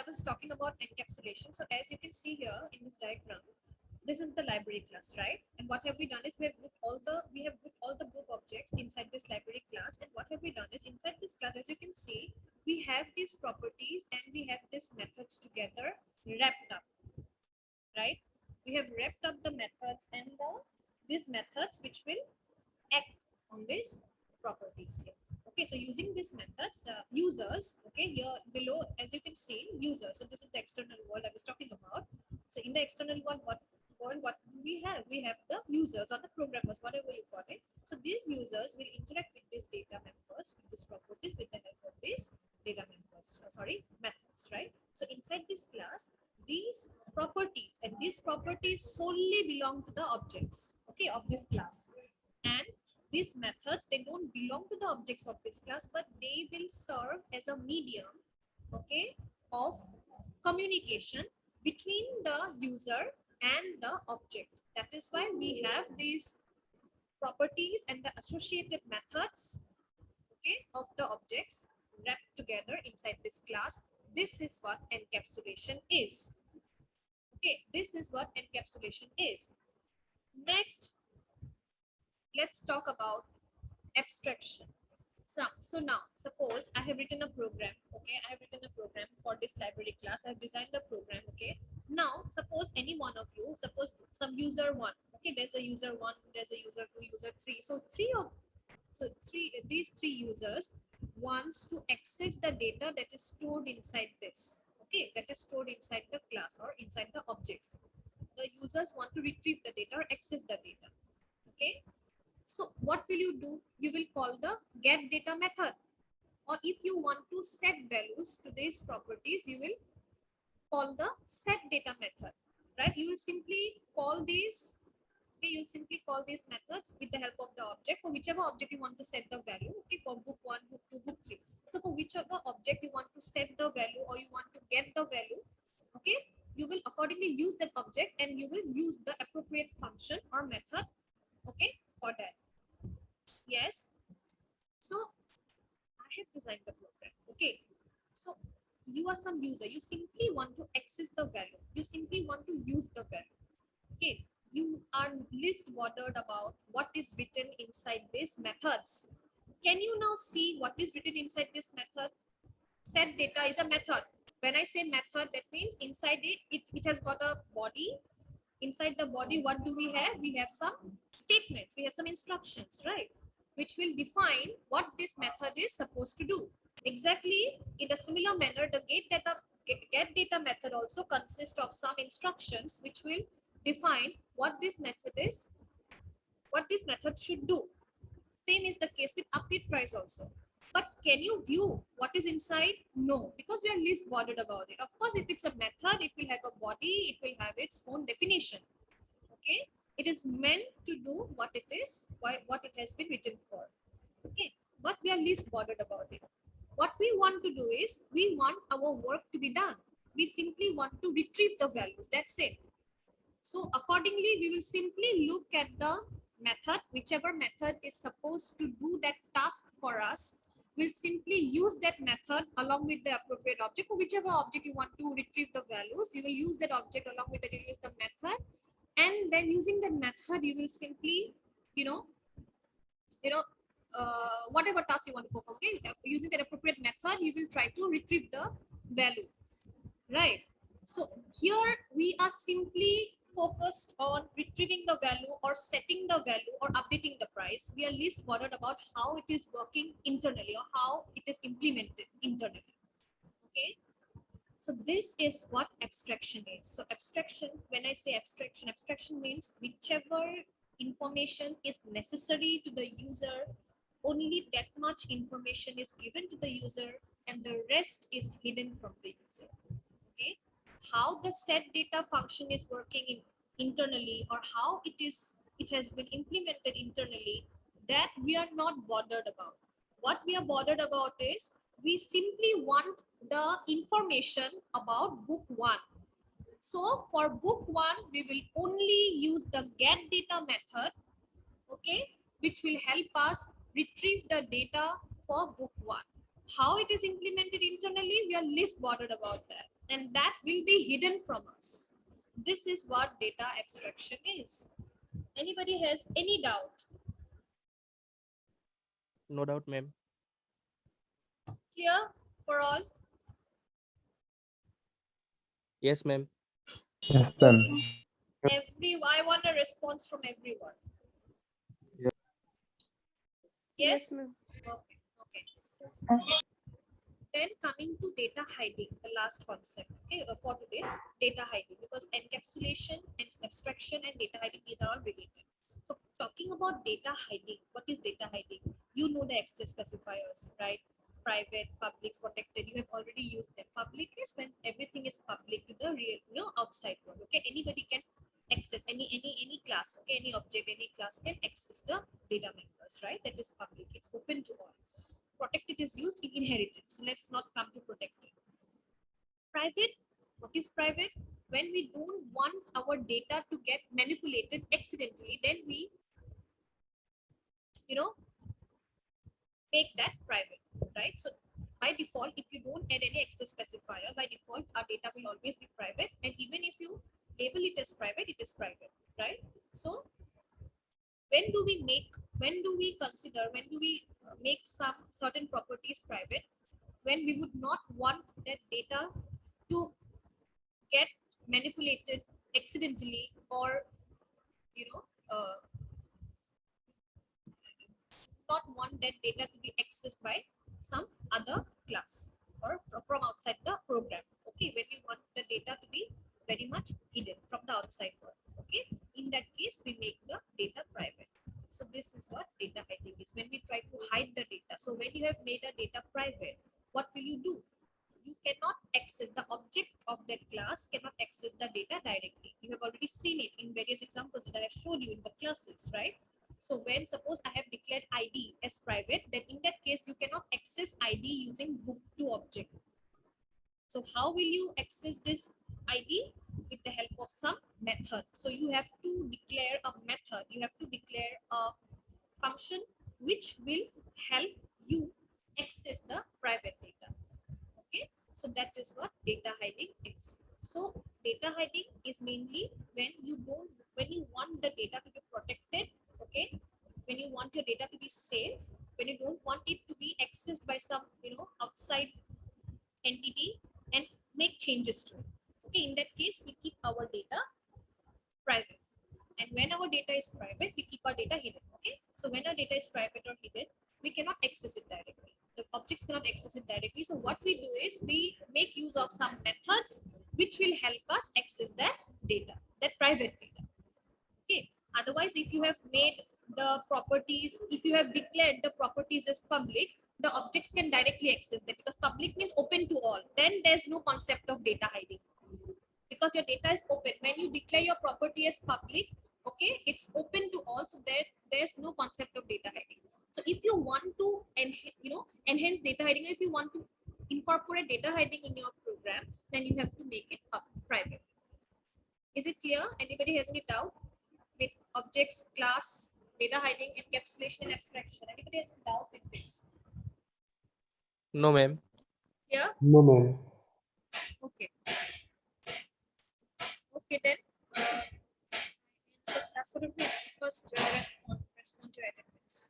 I was talking about encapsulation. So as you can see here in this diagram, this is the library class, right? And what have we done is we have put all the group objects inside this library class. And what have we done is inside this class, as you can see, we have these properties and we have these methods together wrapped up, right? We have wrapped up the methods and these methods which will act on these properties here. Okay, so using these methods, the users, okay, here below, as you can see, users. So this is the external world I was talking about. So in the external world, what do we have? We have the users or the programmers, whatever you call it. So these users will interact with these data members, with these properties, with the help of these data members. Methods, right? So inside this class, these properties and these properties solely belong to the objects, okay, of this class. And these methods, they don't belong to the objects of this class, but they will serve as a medium, okay, of communication between the user and the object. That is why we have these properties and the associated methods, okay, of the objects wrapped together inside this class. This is what encapsulation is. Okay, this is what encapsulation is. Next, let's talk about abstraction. So now, suppose I have written a program, okay, I have written a program for this library class. I have designed the program, okay. Now, suppose any one of you, suppose some user one, okay, there's a user one, there's a user two, user three. So these three users wants to access the data that is stored inside this, okay, that is stored inside the class or inside the objects. The users want to retrieve the data or access the data, okay. So what will you do? You will call the get data method. Or if you want to set values to these properties, you will call the set data method, right? You will simply call these, okay, you'll simply call these methods with the help of the object for whichever object you want to set the value, okay, for book 1, book 2, book 3. So for whichever object you want to set the value or you want to get the value, okay, you will accordingly use that object and you will use the appropriate function or method, okay, for that. Yes. So I have designed the program. Okay. So you are some user. You simply want to access the value. You simply want to use the value. Okay. You are least bothered about what is written inside these methods. Can you now see what is written inside this method? Set data is a method. When I say method, that means inside it has got a body. Inside the body, what do we have? We have some statements. We have some instructions, right? Which will define what this method is supposed to do. Exactly in a similar manner, the get data method also consists of some instructions which will define what this method is, what this method should do. Same is the case with update price also. But can you view what is inside? No, because we are least bothered about it. Of course, if it's a method, it will have a body, it will have its own definition. Okay, it is meant to do what it is, what it has been written for. Okay, but we are least bothered about it. What we want to do is we want our work to be done. We simply want to retrieve the values. That's it. So accordingly, we will simply look at the method, whichever method is supposed to do that task for us. We'll simply use that method along with the appropriate object. For whichever object you want to retrieve the values, you will use that object along with that, you use the method. And then using that method, you will simply, whatever task you want to perform, okay, using that appropriate method, you will try to retrieve the values, right? So here we are simply focused on retrieving the value or setting the value or updating the price. We are least bothered about how it is working internally or how it is implemented internally. Okay. So this is what abstraction is. So abstraction, when I say abstraction, abstraction means whichever information is necessary to the user, only that much information is given to the user and the rest is hidden from the user. Okay. How the set data function is working internally or how it has been implemented internally, that we are not bothered about. What we are bothered about is we simply want the information about book 1. So for book 1, we will only use the get data method, okay, which will help us retrieve the data for book 1. How it is implemented internally, we are least bothered about that. and that will be hidden from us. This is what data abstraction is. Anybody has any doubt? No doubt, ma'am. Clear for all? Yes, ma'am. Yes, ma'am. I want a response from everyone. Yes? ma'am. Okay, okay. Then coming to data hiding, the last concept, okay, for today, data hiding, because encapsulation and abstraction and data hiding, these are all related. So talking about data hiding, what is data hiding? You know the access specifiers, right? Private, public, protected, you have already used them. Public is when everything is public to the real, outside world, okay? Anybody can access any class, okay? Any object, any class can access the data members, right? That is public, it's open to all. Protected is used in inheritance. So let's not come to protected. Private, what is private? When we don't want our data to get manipulated accidentally, then we, make that private, right? So by default, if you don't add any access specifier, by default, our data will always be private. And even if you label it as private, it is private, right? So when do we consider, when do we make some certain properties private? When we would not want that data to get manipulated accidentally, or you know uh, not want that data to be accessed by some other class or from outside the program. Okay, when we want the data to be very much hidden from the outside world. Okay, in that case we make the data private. So this is what data hiding is, when we try to hide the data. So when you have made a data private, what will you do? You cannot access, the object of that class cannot access the data directly. You have already seen it in various examples that I have showed you in the classes, right? So when suppose I have declared ID as private, then in that case you cannot access ID using book to object. So how will you access this ID? With the help of some method. So you have to declare a method, you have to declare a function which will help you access the private data. Okay, so that is what data hiding is. So data hiding is mainly when you want the data to be protected. Okay, when you want your data to be safe, when you don't want it to be accessed by some outside entity and make changes to it. Okay, in that case we keep our data private, and when our data is private we keep our data hidden. Okay, so when our data is private or hidden, we cannot access it directly, the objects cannot access it directly. So what we do is we make use of some methods which will help us access that data, that private data. Okay, otherwise if you have made the properties, if you have declared the properties as public, the objects can directly access them, because public means open to all, then there's no concept of data hiding, because your data is open. When you declare your property as public, okay, it's open to all, so there's no concept of data hiding. So if you want to enhance data hiding, if you want to incorporate data hiding in your program, then you have to make it private. Is it clear? Anybody has any doubt with objects, class, data hiding, encapsulation, and abstraction? Anybody has any doubt with this? No, ma'am. Yeah. No, ma'am. Okay. Okay then. So that's what it means. First, respond to attendance.